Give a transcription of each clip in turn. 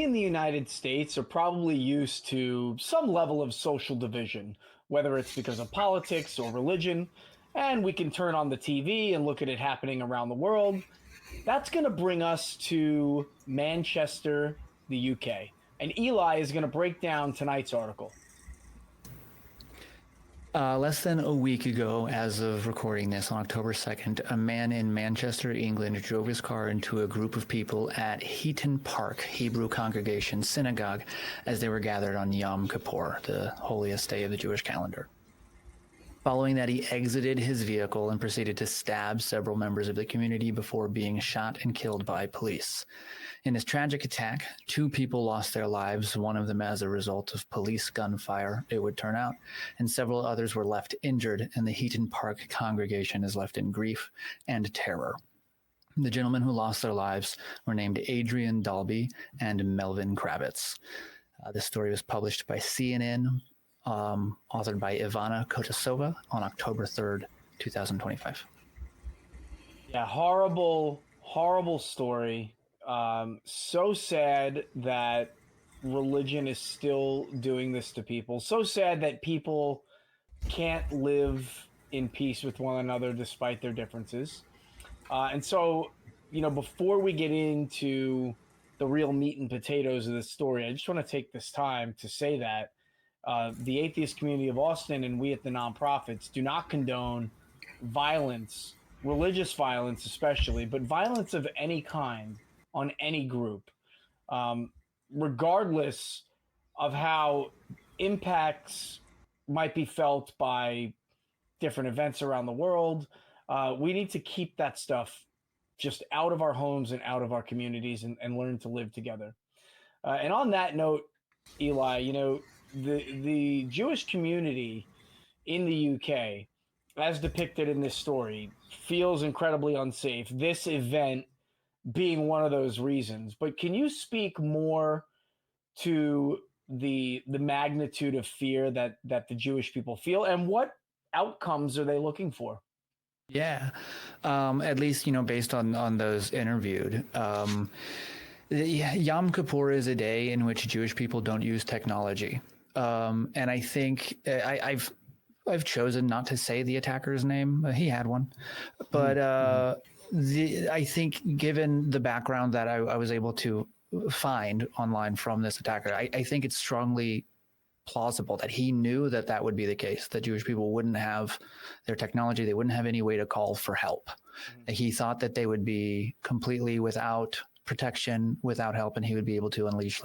in the United States are probably used to some level of social division, whether it's because of politics or religion, and we can turn on the TV and look at it happening around the world. That's going to bring us to Manchester, the UK. And Eli is going to break down tonight's article. Less than a week ago, as of recording this on October 2nd, a man in Manchester, England, drove his car into a group of people at Heaton Park, Hebrew congregation synagogue, as they were gathered on Yom Kippur, the holiest day of the Jewish calendar. Following that, he exited his vehicle and proceeded to stab several members of the community before being shot and killed by police. In this tragic attack, 2 people lost their lives, one of them as a result of police gunfire, it would turn out, and several others were left injured, and the Heaton Park congregation is left in grief and terror. The gentlemen who lost their lives were named Adrian Dalby and Melvin Kravitz. This story was published by CNN, authored by Ivana Kotasova on October 3rd, 2025. Yeah, horrible, horrible story. So sad that religion is still doing this to people. So sad that people can't live in peace with one another despite their differences. And so, before we get into the real meat and potatoes of this story, I just want to take this time to say that the atheist community of Austin and we at the nonprofits do not condone violence, religious violence especially, but violence of any kind on any group, regardless of how impacts might be felt by different events around the world. We need to keep that stuff just out of our homes and out of our communities and learn to live together. And on that note, Eli, the Jewish community in the UK, as depicted in this story, feels incredibly unsafe. This event being one of those reasons. But can you speak more to the magnitude of fear that the Jewish people feel, and what outcomes are they looking for? Yeah, at least, based on those interviewed. Yom Kippur is a day in which Jewish people don't use technology. And I think I've chosen not to say the attacker's name. He had one, but I think given the background that I was able to find online from this attacker, I think it's strongly plausible that he knew that would be the case, that Jewish people wouldn't have their technology, they wouldn't have any way to call for help. He thought that they would be completely without protection, without help, and he would be able to unleash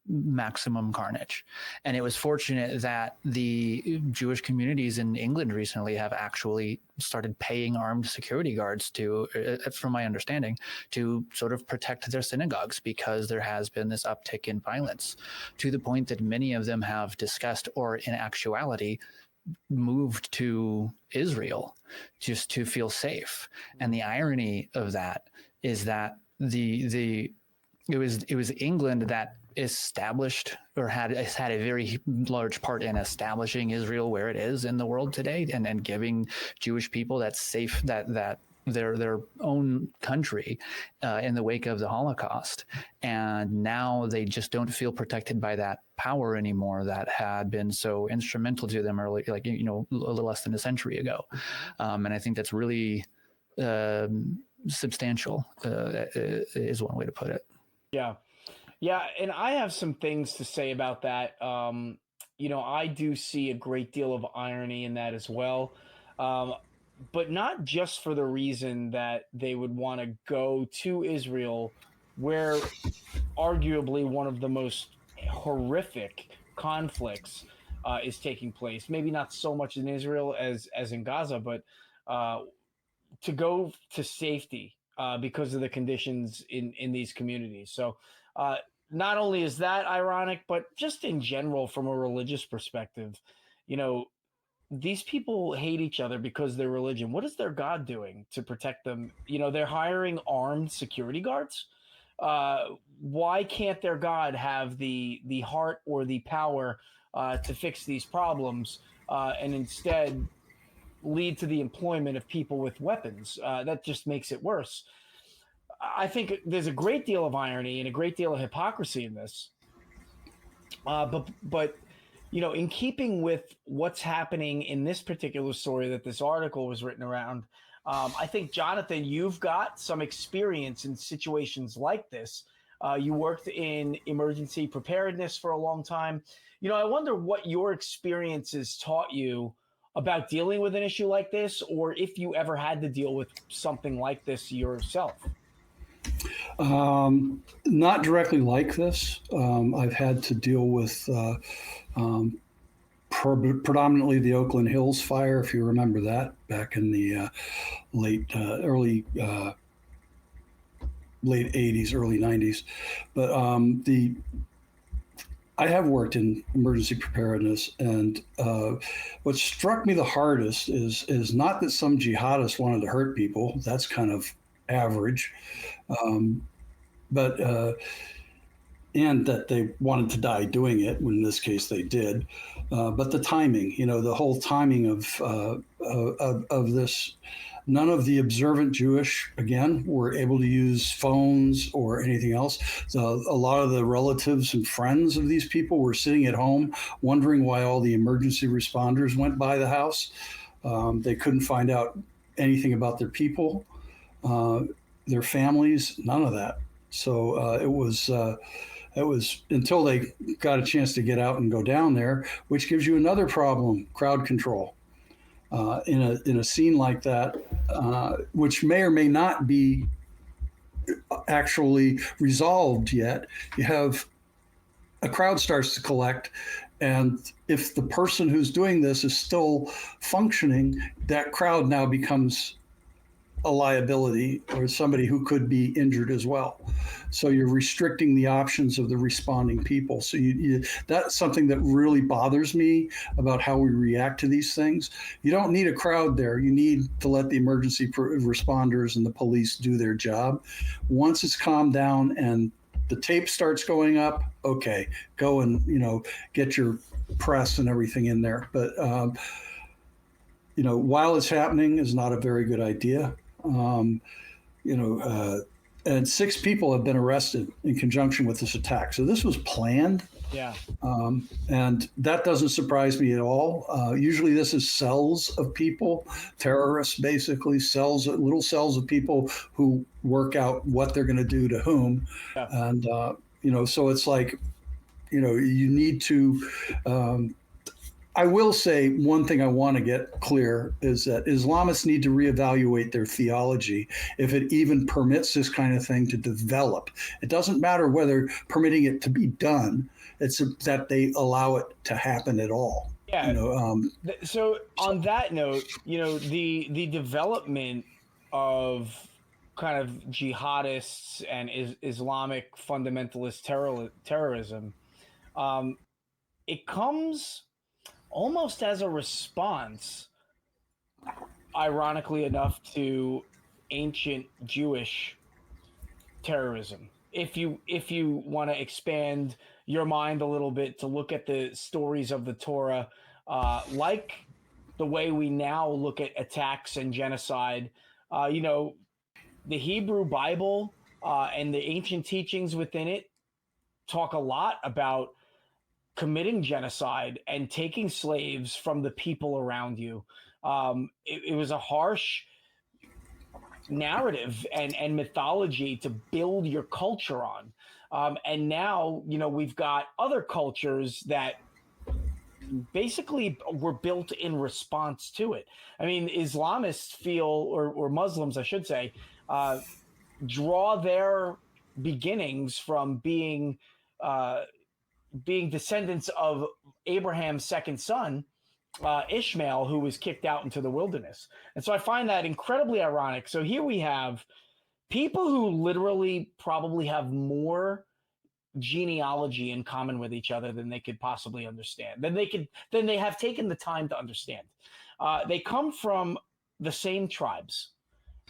maximum carnage. And it was fortunate that the Jewish communities in England recently have actually started paying armed security guards to, from my understanding, to sort of protect their synagogues, because there has been this uptick in violence to the point that many of them have discussed, or in actuality moved to Israel just to feel safe. And the irony of that is that it was England that established, or has had a very large part in establishing Israel where it is in the world today, and giving Jewish people that safe, that their own country in the wake of the Holocaust. And now they just don't feel protected by that power anymore that had been so instrumental to them early, a little less than a century ago. And I think that's really substantial, is one way to put it. Yeah. Yeah, and I have some things to say about that. I do see a great deal of irony in that as well, but not just for the reason that they would want to go to Israel, where arguably one of the most horrific conflicts is taking place. Maybe not so much in Israel as in Gaza, but to go to safety because of the conditions in these communities. So not only is that ironic, but just in general, from a religious perspective, these people hate each other because of their religion. What is their God doing to protect them? They're hiring armed security guards. Why can't their God have the heart or the power to fix these problems, and instead lead to the employment of people with weapons? That just makes it worse. I think there's a great deal of irony and a great deal of hypocrisy in this. But in keeping with what's happening in this particular story that this article was written around, I think, Jonathan, you've got some experience in situations like this. You worked in emergency preparedness for a long time. I wonder what your experiences taught you about dealing with an issue like this, or if you ever had to deal with something like this yourself. Not directly like this. I've had to deal with predominantly the Oakland Hills fire, if you remember that, back in the late 80s, early 90s. But I have worked in emergency preparedness, and what struck me the hardest is not that some jihadists wanted to hurt people. That's kind of average. But and that they wanted to die doing it, when in this case they did. But the timing, the whole timing of this. None of the observant Jewish, again, were able to use phones or anything else. So a lot of the relatives and friends of these people were sitting at home wondering why all the emergency responders went by the house. They couldn't find out anything about their people, their families, none of that. So it was until they got a chance to get out and go down there, which gives you another problem: crowd control. In a scene like that, which may or may not be actually resolved yet, you have a crowd starts to collect, and if the person who's doing this is still functioning, that crowd now becomes a liability, or somebody who could be injured as well. So you're restricting the options of the responding people. So that's something that really bothers me about how we react to these things. You don't need a crowd there. You need to let the emergency responders and the police do their job. Once it's calmed down and the tape starts going up, okay, go and get your press and everything in there. But while it's happening is not a very good idea. And 6 people have been arrested in conjunction with this attack. So this was planned. Yeah. And that doesn't surprise me at all. Usually this is cells of people, terrorists, basically little cells of people who work out what they're going to do to whom. Yeah. And, so it's like, you need to, I will say one thing I want to get clear is that Islamists need to reevaluate their theology if it even permits this kind of thing to develop. It doesn't matter whether permitting it to be done, it's that they allow it to happen at all. Yeah. So on that note, the development of kind of jihadists and Islamic fundamentalist terrorism, it comes almost as a response, ironically enough, to ancient Jewish terrorism. If you want to expand your mind a little bit to look at the stories of the Torah, like the way we now look at attacks and genocide, the Hebrew Bible and the ancient teachings within it talk a lot about committing genocide and taking slaves from the people around you. It was a harsh narrative and mythology to build your culture on. And now, we've got other cultures that basically were built in response to it. I mean, Islamists feel, or Muslims, I should say, draw their beginnings from being descendants of Abraham's second son, Ishmael, who was kicked out into the wilderness. And so I find that incredibly ironic. So here we have people who literally probably have more genealogy in common with each other than they could possibly understand, than they have taken the time to understand. They come from the same tribes,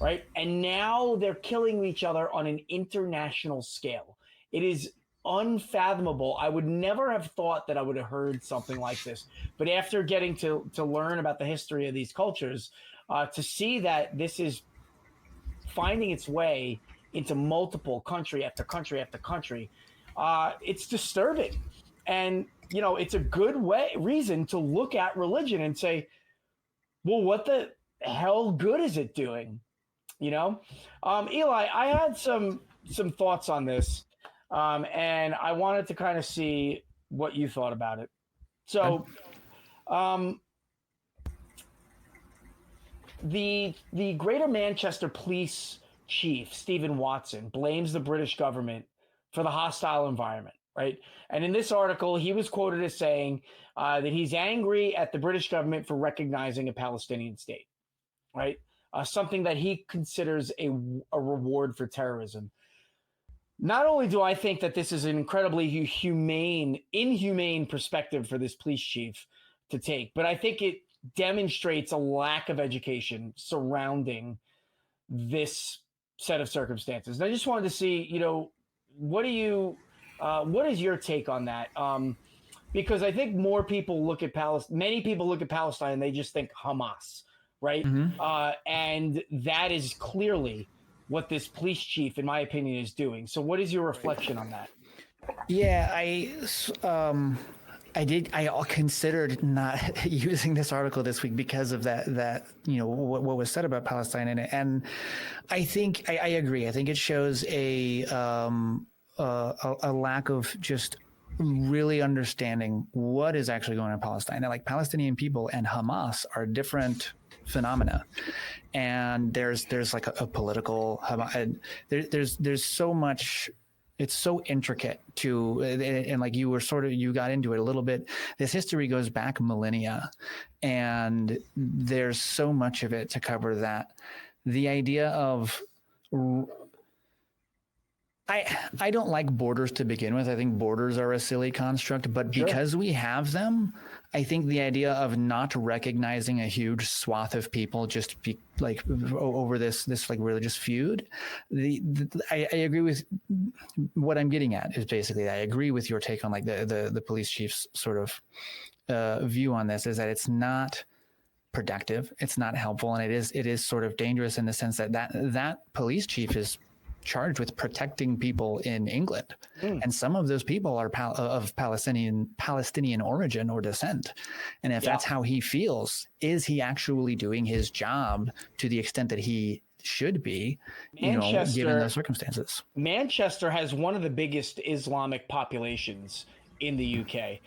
right? And now they're killing each other on an international scale. It is unfathomable. I would never have thought that I would have heard something like this. But after getting to learn about the history of these cultures, to see that this is finding its way into multiple country after country after country, it's disturbing. And, it's a good reason to look at religion and say, well, what the hell good is it doing? Eli, I had some thoughts on this, and I wanted to kind of see what you thought about it. So, the Greater Manchester Police Chief, Stephen Watson, blames the British government for the hostile environment, right? And in this article, he was quoted as saying that he's angry at the British government for recognizing a Palestinian state, right? Something that he considers a reward for terrorism. Not only do I think that this is an incredibly inhumane perspective for this police chief to take, but I think it demonstrates a lack of education surrounding this set of circumstances. And I just wanted to see, what is your take on that? Because I think many people look at Palestine and they just think Hamas, right? Mm-hmm. And that is clearly what this police chief, in my opinion, is doing. So what is your reflection on that? Yeah, I considered not using this article this week because of that what was said about Palestine in it. And I think I agree. I think it shows a lack of just really understanding what is actually going on in Palestine. And like Palestinian people and Hamas are different phenomena, and there's like a political, there's so much. It's so intricate and like you got into it a little bit. This history goes back millennia, and there's so much of it to cover that. The idea of, I don't like borders to begin with. I think borders are a silly construct, but because we have them, I think the idea of not recognizing a huge swath of people just be like over this like religious feud, I agree with what I'm getting at is basically, I agree with your take on like the police chief's sort of view on this, is that it's not productive, it's not helpful, and it is sort of dangerous in the sense that police chief is charged with protecting people in England, and some of those people are of Palestinian origin or descent. And if that's how he feels, is he actually doing his job to the extent that he should be, given those circumstances? Manchester has one of the biggest Islamic populations in the UK,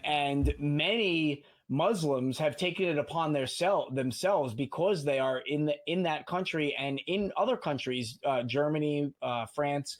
and many Muslims have taken it upon themselves, because they are in that country and in other countries, Germany, France.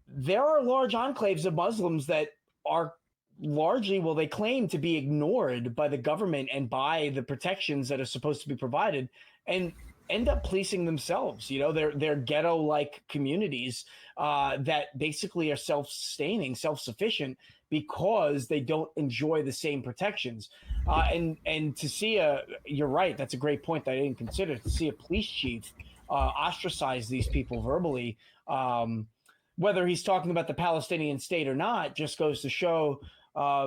There are large enclaves of Muslims that are largely, they claim to be ignored by the government and by the protections that are supposed to be provided, and end up policing themselves. They're ghetto-like communities that basically are self-sustaining, self-sufficient, because they don't enjoy the same protections. And to see you're right, that's a great point that I didn't consider, to see a police chief ostracize these people verbally, whether he's talking about the Palestinian state or not, just goes to show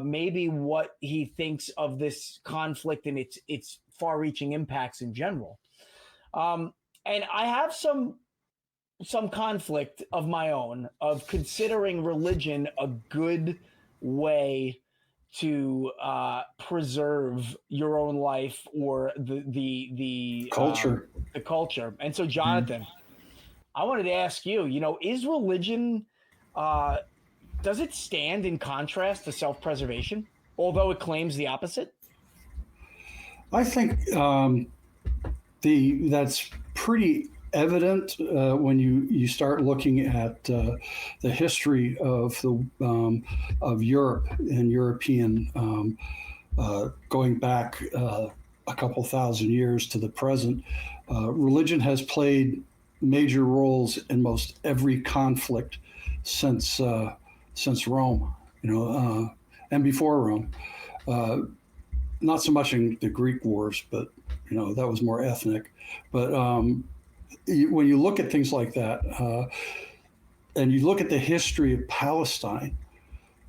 maybe what he thinks of this conflict and its far-reaching impacts in general. And I have some conflict of my own of considering religion a good way to preserve your own life or the culture. The culture. And so, Jonathan, I wanted to ask you, is religion, does it stand in contrast to self-preservation, although it claims the opposite? I think that's pretty evident when you start looking at the history of Europe and European, going back a couple thousand years to the present. Religion has played major roles in most every conflict since Rome, and before Rome. Not so much in the Greek wars, but that was more ethnic. But when you look at things like that, and you look at the history of Palestine,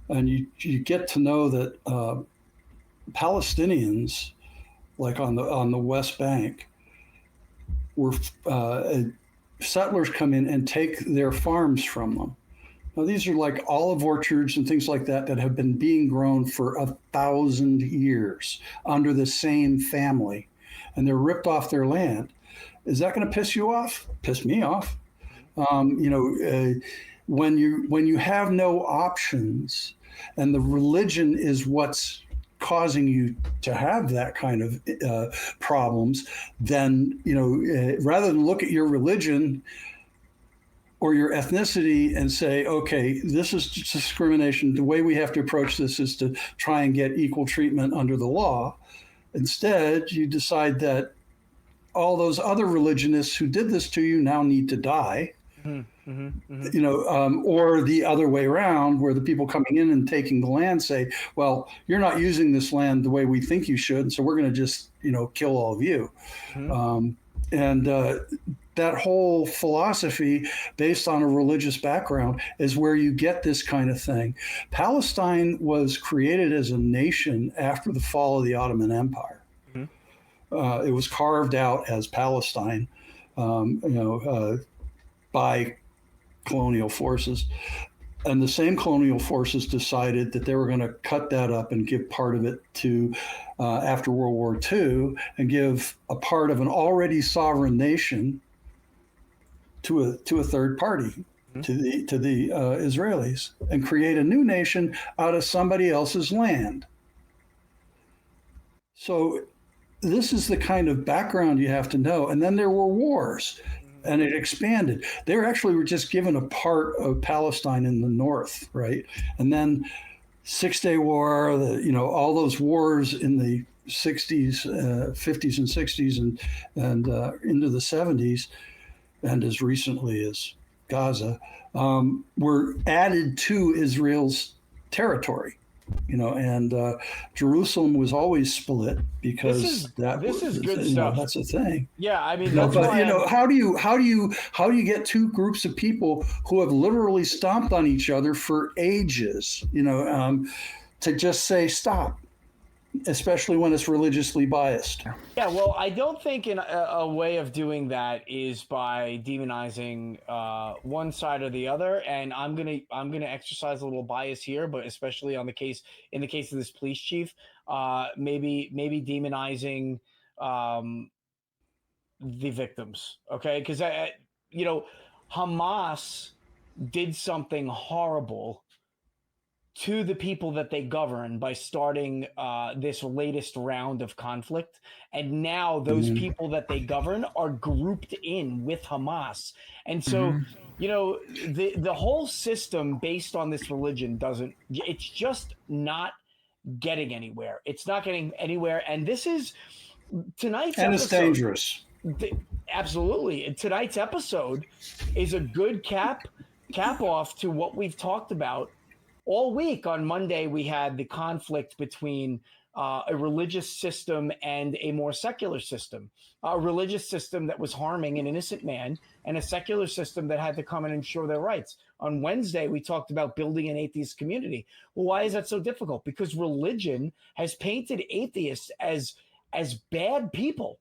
and you get to know that Palestinians, like on the West Bank, were settlers come in and take their farms from them. Now, these are like olive orchards and things like that that have been being grown for 1,000 years under the same family, and they're ripped off their land. Is that going to piss you off? Piss me off. When you have no options, and the religion is what's causing you to have that kind of problems, then rather than look at your religion or your ethnicity and say, okay, this is discrimination. The way we have to approach this is to try and get equal treatment under the law. Instead, you decide that all those other religionists who did this to you now need to die. Or the other way around, where the people coming in and taking the land say, well, you're not using this land the way we think you should, so we're going to just, kill all of you. That whole philosophy based on a religious background is where you get this kind of thing. Palestine was created as a nation after the fall of the Ottoman Empire. It was carved out as Palestine, by colonial forces. And the same colonial forces decided that they were going to cut that up and give part of it to, after World War II, and give a part of an already sovereign nation to a third party, to the Israelis, and create a new nation out of somebody else's land. So this is the kind of background you have to know. And then there were wars, and it expanded. They were just given a part of Palestine in the north, right? And then Six-Day War, all those wars in the 60s, 50s and 60s and into the 70s, and as recently as Gaza, were added to Israel's territory. And Jerusalem was always split because this is good stuff. That's a thing. Yeah, I mean, how do you get two groups of people who have literally stomped on each other for ages, to just say stop, especially when it's religiously biased? Yeah, well, I don't think a way of doing that is by demonizing one side or the other. And I'm gonna exercise a little bias here, but especially in the case of this police chief, maybe demonizing the victims. Okay, because Hamas did something horrible to the people that they govern by starting this latest round of conflict. And now those people that they govern are grouped in with Hamas. And so, the whole system based on this religion it's just not getting anywhere. It's not getting anywhere. And this is tonight's episode. And it's dangerous. Absolutely. And tonight's episode is a good cap off to what we've talked about all week. On Monday, we had the conflict between a religious system and a more secular system, a religious system that was harming an innocent man and a secular system that had to come and ensure their rights. On Wednesday, we talked about building an atheist community. Well, why is that so difficult? Because religion has painted atheists as bad people,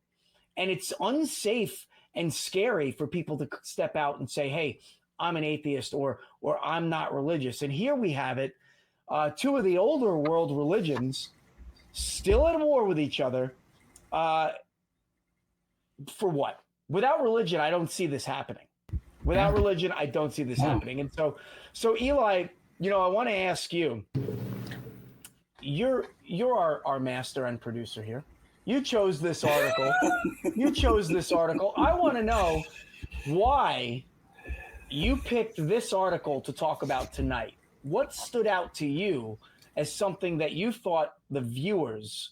and it's unsafe and scary for people to step out and say, hey, I'm an atheist or I'm not religious. And here we have it. Two of the older world religions still at war with each other. For what? Without religion, I don't see this happening. Without religion, I don't see this happening. And so Eli, I want to ask you, you're our master and producer here. You chose this article. I want to know why you picked this article to talk about tonight. What stood out to you as something that you thought the viewers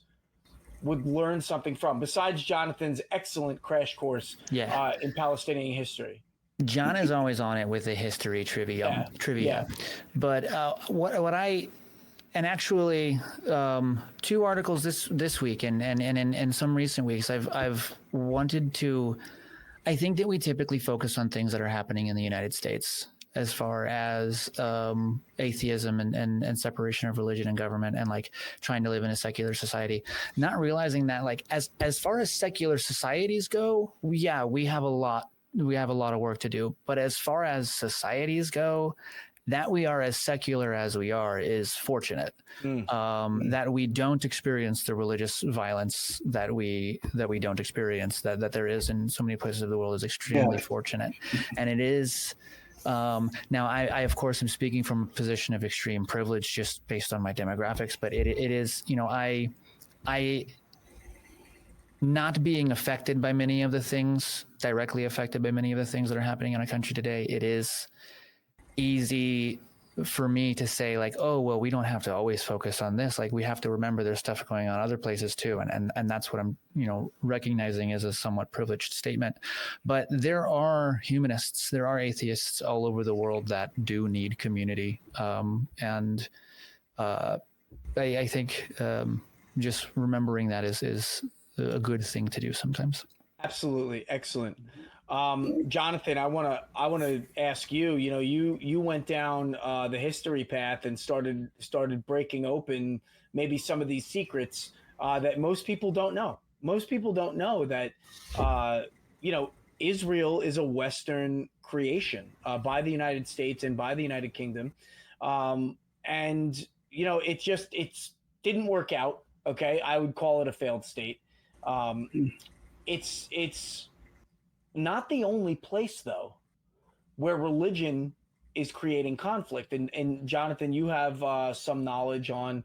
would learn something from, besides Jonathan's excellent crash course in Palestinian history? John is always on it with the history trivia. Yeah. But what I and actually two articles this week and in some recent weeks I've wanted to. I think that we typically focus on things that are happening in the United States as far as atheism and separation of religion and government and like trying to live in a secular society, not realizing that like as far as secular societies go, we have a lot we have a lot of work to do. But as far as societies go, that we are as secular as we are is fortunate. That we don't experience the religious violence that we don't experience, that there is in so many places of the world, is extremely fortunate. And it is, now I of course am speaking from a position of extreme privilege just based on my demographics, but it is, you know, I not being affected by many of the things, directly affected by many of the things that are happening in our country today, it is easy for me to say, like, oh, well, we don't have to always focus on this. Like, we have to remember there's stuff going on other places too. And that's what I'm, you know, recognizing as a somewhat privileged statement. But there are humanists, there are atheists all over the world that do need community. I think just remembering that is a good thing to do sometimes. Absolutely. Excellent. Jonathan, I want to ask you, you know, you went down the history path and started breaking open maybe some of these secrets that most people don't know. Most people don't know that, you know, Israel is a Western creation by the United States and by the United Kingdom. And, you know, it didn't work out. Okay. I would call it a failed state. It's not the only place, though, where religion is creating conflict. And Jonathan, you have some knowledge on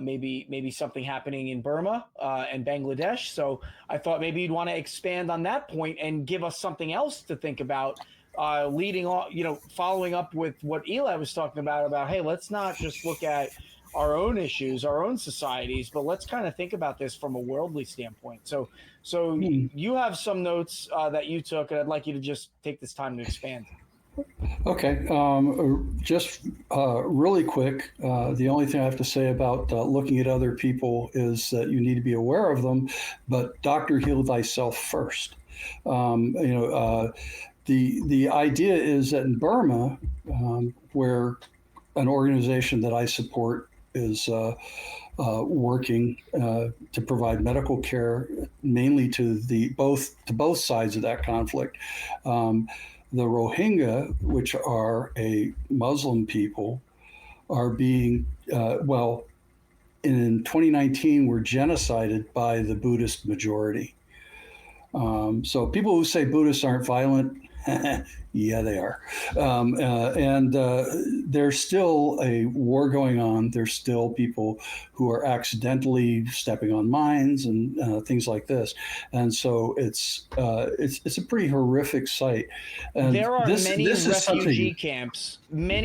maybe something happening in Burma and Bangladesh. So I thought maybe you'd want to expand on that point and give us something else to think about, leading on, you know, following up with what Eli was talking about, hey, let's not just look at our own issues, our own societies, but let's kind of think about this from a worldly standpoint. So you have some notes that you took, and I'd like you to just take this time to expand. Okay, just really quick, the only thing I have to say about looking at other people is that you need to be aware of them, but doctor, heal thyself first. The idea is that in Burma, where an organization that I support is working to provide medical care, mainly to both sides of that conflict. The Rohingya, which are a Muslim people, are being in 2019 were genocided by the Buddhist majority. So people who say Buddhists aren't violent, yeah, they are. And there's still a war going on. There's still people who are accidentally stepping on mines and things like this. And so it's a pretty horrific sight. And there are many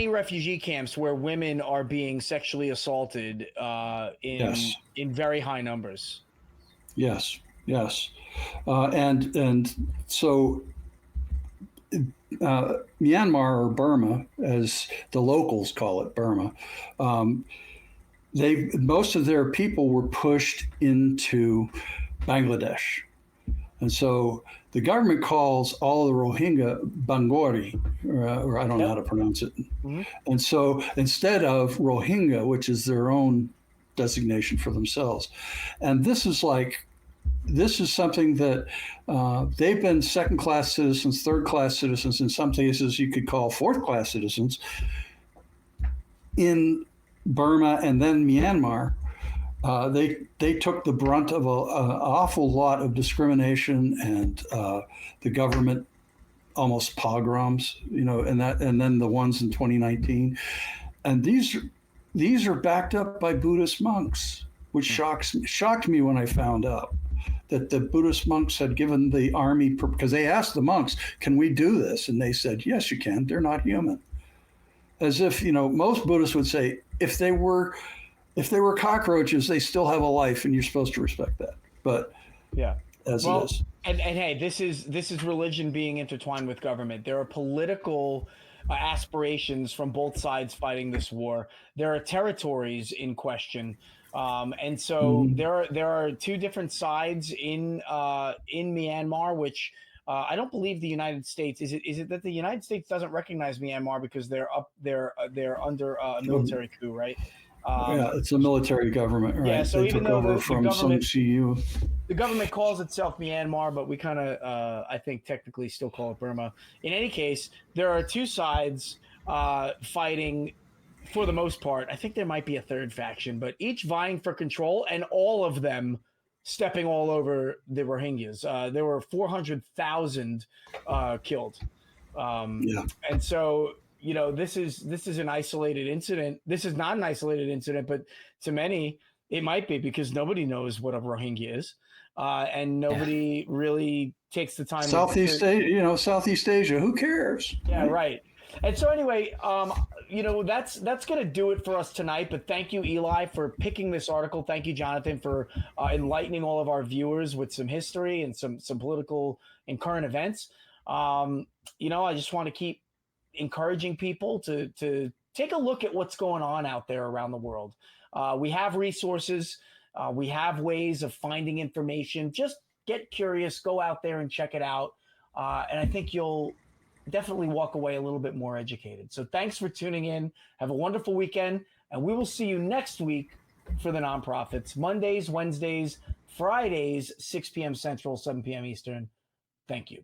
refugee camps where women are being sexually assaulted in very high numbers. Yes. And so Myanmar, or Burma, as the locals call it, Burma, most of their people were pushed into Bangladesh. And so the government calls all the Rohingya Bangori, or I don't know how to pronounce it. Mm-hmm. And so instead of Rohingya, which is their own designation for themselves, and this is something that they've been second-class citizens, third-class citizens, in some cases you could call fourth-class citizens in Burma and then Myanmar. They took the brunt of an awful lot of discrimination and the government almost pogroms, you know, and then the ones in 2019, and these are backed up by Buddhist monks, which shocked me when I found out that the Buddhist monks had given the army, because they asked the monks, can we do this? And they said, yes, you can. They're not human. As if, you know, most Buddhists would say, if they were cockroaches, they still have a life and you're supposed to respect that. But yeah, it is. And hey, this is religion being intertwined with government. There are political aspirations from both sides fighting this war. There are territories in question. And so there are two different sides in Myanmar, which I don't believe the United States is it that the United States doesn't recognize Myanmar because they're under a military coup, right? Yeah, it's a military government, right? Yeah, so They even took though over the from government, Sun Tzu. the government calls itself Myanmar, but we kind of, I think, technically still call it Burma. In any case, there are two sides fighting for the most part. I think there might be a third faction, but each vying for control, and all of them stepping all over the Rohingyas. There were 400,000 killed, Yeah. and so this is an isolated incident. This is not an isolated incident, but to many it might be, because nobody knows what a Rohingya is, and nobody really takes the time Southeast Asia, Southeast Asia. Who cares? Yeah, right. And so anyway, that's going to do it for us tonight. But thank you, Eli, for picking this article. Thank you, Jonathan, for enlightening all of our viewers with some history and some political and current events. I just want to keep encouraging people to take a look at what's going on out there around the world. We have resources. We have ways of finding information. Just get curious, go out there and check it out. And I think you'll definitely walk away a little bit more educated. So thanks for tuning in. Have a wonderful weekend. And we will see you next week for the Nonprofits, Mondays, Wednesdays, Fridays, 6 p.m. Central, 7 p.m. Eastern. Thank you.